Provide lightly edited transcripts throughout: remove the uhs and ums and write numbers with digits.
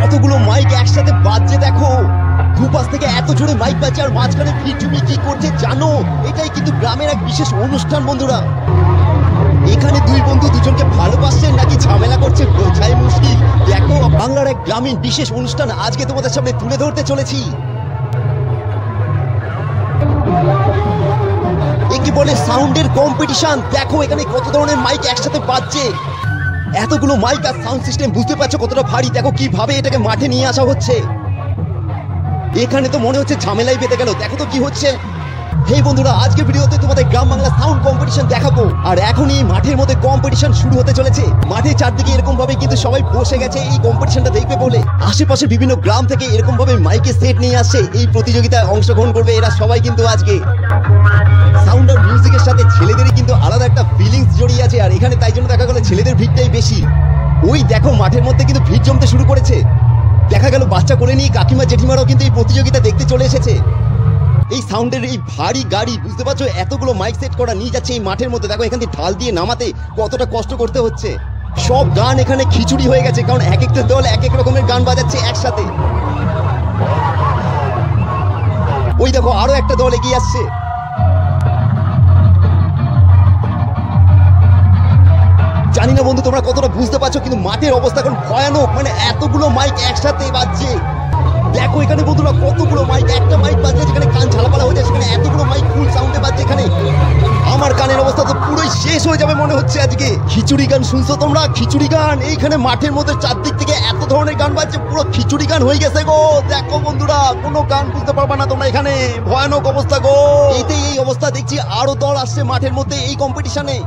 কতগুলো মাইক একসাথে বাজছে দেখো, দুপাশ থেকে এত জোরে মাইক বাজছে আর মাঝখানে ভিড় জমিয়ে কি করছে জানো? এটাই কিন্তু গ্রামের এক বিশেষ অনুষ্ঠান বন্ধুরা। এখানে দুই বন্ধু দুজনকে ভালোবাসছেন নাকি ঝামেলা করছে বোঝাই মুশকিল। দেখো বাংলার এক গ্রামীণ বিশেষ অনুষ্ঠান আজকে তোমাদের সামনে তুলে ধরতে চলেছি। একে বলে সাউন্ডের কম্পিটিশন। দেখো এখানে কত ধরনের মাইক একসাথে বাজছে, এতগুলো মাইক আর সাউন্ড সিস্টেম, বুঝতে পারছো কতটা ভারী। দেখো কিভাবে এটাকে মাঠে নিয়ে আসা হচ্ছে। এখানে তো মনে হচ্ছে ঝামেলাই বেঁধে গেল। দেখো তো কি হচ্ছে। হেই বন্ধুরা, আজকে ভিডিওতে তোমাদের গ্রাম বাংলা সাউন্ড কম্পিটিশন দেখাবো। আর এখনই মাঠের মধ্যে কম্পিটিশন শুরু হতে চলেছে। মাঠের চারদিকে এরকম ভাবে কিন্তু সবাই বসে গেছে এই কম্পিটিশনটা দেখবে বলে। আশেপাশে বিভিন্ন গ্রাম থেকে এরকম ভাবে মাইকে সেট নিয়ে আসছে, এই প্রতিযোগিতায় অংশগ্রহণ করবে এরা সবাই কিন্তু আজকে। সাউন্ড আর মিউজিকের সাথে ছেলেদেরই কিন্তু আলাদা একটা ফিলিংস জড়িয়ে আছে। আর এখানে তাই জন্য দেখা গেল ছেলেদের ভিড়টাই বেশি। ওই দেখো মাঠের মধ্যে কিন্তু ভিড় জমতে শুরু করেছে। দেখা গেল বাচ্চা করে নিয়ে কাকিমা জেঠিমারাও কিন্তু এই প্রতিযোগিতা দেখতে চলে এসেছে। এই সাউন্ডের এই ভারী গাড়ি, বুঝতে পারছো এতগুলো মাইক সেট করা নিয়ে যাচ্ছে এই মাঠের মধ্যে। দেখো এখান থেকে ঢাল দিয়ে নামাতে কতটা কষ্ট করতে হচ্ছে। সব গান এখানে খিচুড়ি হয়ে গেছে, কারণ এক একটা দল এক এক রকমের গান বাজাচ্ছে একসাথে। ওই দেখো আরো একটা দল এগিয়ে আসছে। জানি না বন্ধু তোমরা কতটা বুঝতে পারছো, কিন্তু মাঠের অবস্থা এখন ভয়ানক। মানে এতগুলো মাইক একসাথে বাজছে। দেখো এখানে বন্ধুরা কতগুলো মাইক, একটা মাইক বাজছে যেখানে কান ঝালাপালা হয়ে যায়, সেখানে এতগুলো মাইক ফুল সাউন্ডে বাজছে। এখানে আমার কানের অবস্থা তো পুরোই শেষ হয়ে যাবে মনে হচ্ছে আজকে। খিচুড়ি গান শুনছো তোমরা? খিচুড়ি গান এইখানে মাঠের মধ্যে চারদিক থেকে এত ধরনের গান বাজছে, পুরো খিচুড়ি গান হয়ে গেছে গো। দেখো বন্ধুরা কোনো গান বুঝতে পারবা না তোমরা, এখানে ভয়ানক অবস্থা গো। এইতেই এই অবস্থা দেখছি আরো দল আসছে মাঠের মধ্যে এই কম্পিটিশনে।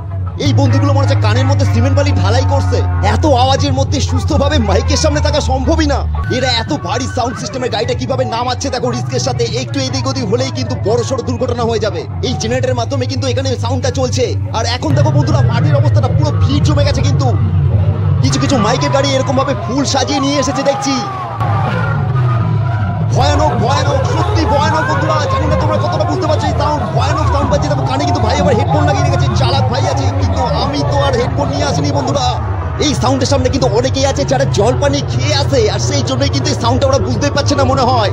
এই বন্ধুগুলো মনে হচ্ছে কানের মধ্যে সিমেন্ট বালি ঢালাই করছে। এত আওয়াজের মধ্যে সুস্থভাবে মাইকের সামনে থাকা সম্ভবই না। এরা এত ভারী সাউন্ড সিস্টেমের গাড়িটা কিভাবে নামাচ্ছে দেখো রিস্কের সাথে। একটু এদিক ওদিক হলেই কিন্তু বড়সড় দুর্ঘটনা হয়ে যাবে। এই জেনারেটরের মাধ্যমে কিন্তু এখানে সাউন্ডটা চলছে। আর এখন দেখো বন্ধুরা মাঠের অবস্থাটা পুরো ভিড় জমে গেছে। কিন্তু কিছু কিছু মাইকের গাড়ি এরকম ভাবে ফুল সাজিয়ে নিয়ে এসেছে দেখছি। ভয়ানক ভয়ানক, সত্যি ভয়ানক বন্ধুরা। জানি না তোমরা কতটা বুঝতে পারছো। এই সাউন্ড ভয়ানক সাউন্ড বাজছে। দেখো কানে কিন্তু ভাই আবার হেডফোন লাগিয়ে রেখেছে, চালাক ভাই আছে, কিন্তু আমি তো আর হেডফোন নিয়ে আসিনি বন্ধুরা। এই সাউন্ডের সামনে কিন্তু অনেকেই আছে যারা জল পানি খেয়ে আসে, আর সেই জন্যই কিন্তু এই সাউন্ডটা ওরা বুঝতে পারছে না মনে হয়।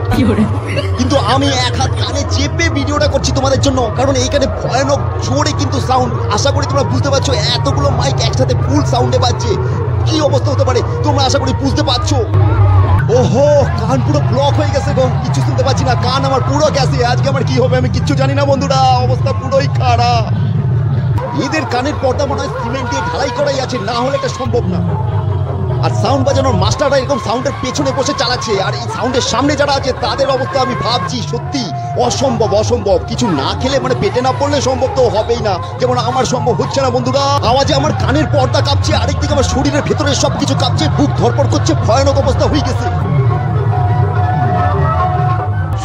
কিন্তু আমি এক হাত কানে চেপে ভিডিওটা করছি তোমাদের জন্য, কারণ এইখানে ভয়ানক জোরে কিন্তু সাউন্ড। আশা করি তোমরা বুঝতে পারছো এতগুলো মাইক একসাথে ফুল সাউন্ডে বাজছে কি অবস্থা হতে পারে, তোমরা আশা করি বুঝতে পারছো। ওহো কান পুরো ব্লক হয়ে গেছে গো, কিছু শুনতে পাচ্ছি না, কান আমার পুরো গেছে। আজকে আমার কি হবে আমি কিচ্ছু জানি না বন্ধুরা, অবস্থা পুরোই খারাপ। এদের কানের পর্দা মনে হয় সিমেন্ট দিয়ে ঢালাই করাই আছে, না হলে এটা সম্ভব না। আর সাউন্ড বাজানোর মাস্টাররা এরকম সাউন্ডের পেছনে বসে চালাচ্ছে, আর এই সাউন্ডের সামনে যারা আছে তাদের অবস্থা আমি ভাবছি সত্যি অসম্ভব অসম্ভব। কিছু না খেলে মানে পেটে না পড়লে সম্ভব তো হবেই না, যেমন আমার সম্ভব হচ্ছে না বন্ধুরা। আওয়াজে আমার কানের পর্দা কাঁপছে, আরেকদিকে আমার শরীরের ভেতরে সবকিছু কাঁপছে, বুক ধরপড় করছে, ভয়ানক অবস্থা হয়ে গেছে।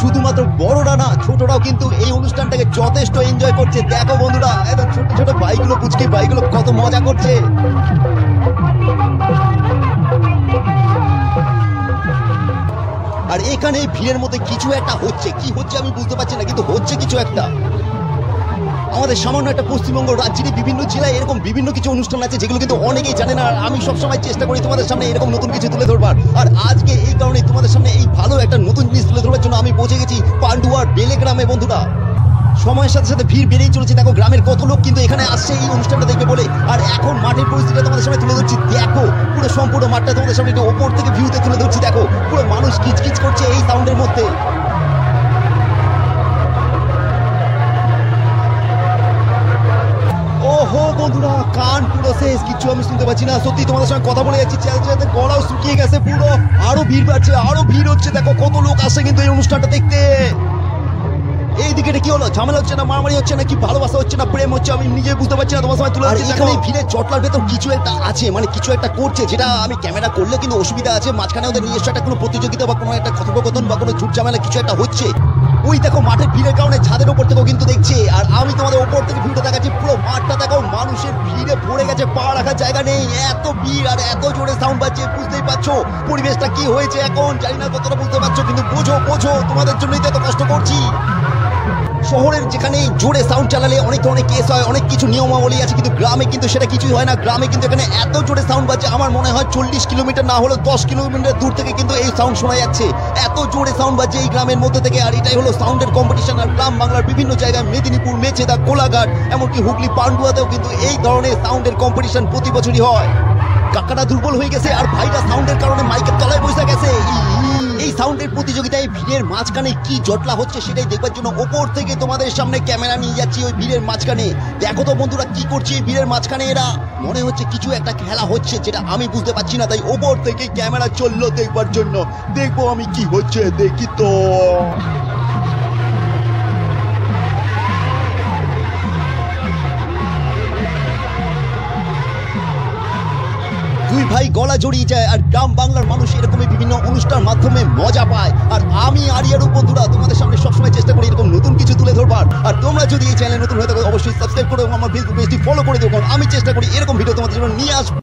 শুধুমাত্র বড়রা না, ছোটরাও কিন্তু এই অনুষ্ঠানটাকে যথেষ্ট এনজয় করছে। দেখো বন্ধুরা এত ছোট ছোট বাইকগুলো, পুচকে বাইকগুলো কত মজা করছে। আর এখানে ভিড়ের মধ্যে কিছু একটা হচ্ছে, কি হচ্ছে আমি বুঝতে পারছি না, কিন্তু হচ্ছে কিছু একটা। আমাদের সামান্য একটা পশ্চিমবঙ্গ রাজ্যেরই বিভিন্ন জেলায় এরকম বিভিন্ন কিছু অনুষ্ঠান আছে যেগুলো কিন্তু অনেকেই জানে না। আর আমি সবসময় চেষ্টা করি তোমাদের সামনে এরকম নতুন কিছু তুলে ধরবার। আর আজকে এই কারণে তোমাদের সামনে এই ভালো একটা নতুন জিনিস তুলে ধরবার জন্য আমি পৌঁছে গেছি পান্ডুয়ার বেলে গ্রামে বন্ধুরা। সময়ের সাথে সাথে ভিড় বেড়েই চলেছে। দেখো গ্রামের কত লোক কিন্তু এখানে আসছে এই অনুষ্ঠানটা দেখবে বলে। আর এখন মাঠের পরিস্থিতিটা তোমাদের সামনে তুলে ধরছি। দেখো পুরো সম্পূর্ণ মাঠটা তোমাদের সামনে একটু ওপর থেকে ভিউতে তুলে ধরছি। দেখো পুরো মানুষ কিচকিচ করছে এই সাউন্ডের মধ্যে। ওহো বন্ধুরা কান পুরো শেষ, কিছু আমি শুনতে পাচ্ছি না। সত্যি তোমাদের সঙ্গে কথা বলে যাচ্ছি, চাইতে গলাও শুকিয়ে গেছে পুরো। আরো ভিড় বাড়ছে, আরো ভিড় হচ্ছে। দেখো কত লোক আসে কিন্তু এই অনুষ্ঠানটা দেখতে। এইদিকে কি হলো, ঝামেলা হচ্ছে না, মারামারি হচ্ছে না, কি ভালোবাসা হচ্ছে না, প্রেম হচ্ছে, আমি নিজে বুঝতে পারছি না। তোমার সময় তুলে ধরছি। এখানে ভিড়ের জটলার ভেতর কিছু একটা আছে, মানে কিছু একটা করছে, যেটা আমি ক্যামেরা করলে কিন্তু অসুবিধা আছে। মাঝখানে ওদের নিজস্ব একটা কোনো প্রতিযোগিতা বা কোনো একটা কথোপকথন বা কোনো ঝুট ঝামেলা কিছু একটা হচ্ছে। ওই দেখো মাঠের ভিড়ের কারণে ছাদের ওপর থেকেও কিন্তু দেখছে। আর আমি তোমাদের ওপর থেকে ভিউটা দেখাচ্ছি, পুরো মাঠটা দেখো মানুষের ভিড়ে ভরে গেছে, পা রাখার জায়গা নেই, এত ভিড় আর এত জোরে সাউন্ড বাজছে। বুঝতেই পারছো পরিবেশটা কি হয়েছে এখন, জানি না কতটা বুঝতে পারছো, কিন্তু বোঝো বোঝো, তোমাদের জন্যই তো এত কষ্ট করছি। শহরের যেখানে জোরে সাউন্ড চালালে অনেক ধরনের কেস হয়, অনেক কিছু নিয়মাবলী আছে, কিন্তু গ্রামে কিন্তু সেটা কিছুই হয় না। গ্রামে কিন্তু এখানে এত জোরে সাউন্ড বাজছে, আমার মনে হয় 40 কিলোমিটার না হলেও 10 কিলোমিটার দূর থেকে কিন্তু এই সাউন্ড শোনা যাচ্ছে। এত জোরে সাউন্ড বাজছে এই গ্রামের মধ্যে থেকে। আর এটাই হলো সাউন্ডের কম্পিটিশন। আর গ্রাম বাংলার বিভিন্ন জায়গায়, মেদিনীপুর, মেচেদা, কোলাঘাট, এমনকি হুগলি, পান্ডুয়াতেও কিন্তু এই ধরনের সাউন্ডের কম্পিটিশন প্রতি বছরই হয়। কাকাটা দুর্বল হয়ে গেছে আর ভাইটা সাউন্ডের কারণে মাইকের তলায় বসে গেছে। এই সাউন্ডের প্রতিযোগিতায় ভিড়ের মাঝখানে কি জটলা হচ্ছে সেটাই দেখবার জন্য ওপর থেকে তোমাদের সামনে ক্যামেরা নিয়ে যাচ্ছি ওই ভিড়ের মাঝখানে। দেখো তো বন্ধুরা কি করছে এই ভিড়ের মাঝখানে এরা। মনে হচ্ছে কিছু একটা খেলা হচ্ছে, যেটা আমি বুঝতে পারছি না, তাই ওপর থেকে ক্যামেরা চললো দেখবার জন্য। দেখবো আমি কি হচ্ছে, দেখি তো। দুই ভাই গলা জড়িয়ে যায় আর গ্রাম বাংলার মানুষ এরকমই বিভিন্ন অনুষ্ঠান মাধ্যমে মজা পায়। আর আমি আরিয়ারু বন্ধুরা তোমাদের সামনে সবসময় চেষ্টা করি এরকম নতুন কিছু তুলে ধরবার। আর তোমরা যদি এই চ্যানেলে নতুন হয়ে থাকো অবশ্যই সাবস্ক্রাইব করো এবং আমার ফেসবুক পেজটি ফলো করে দেবো, কারণ আমি চেষ্টা করি এরকম ভিডিও তোমাদের জন্য নিয়ে আসবো।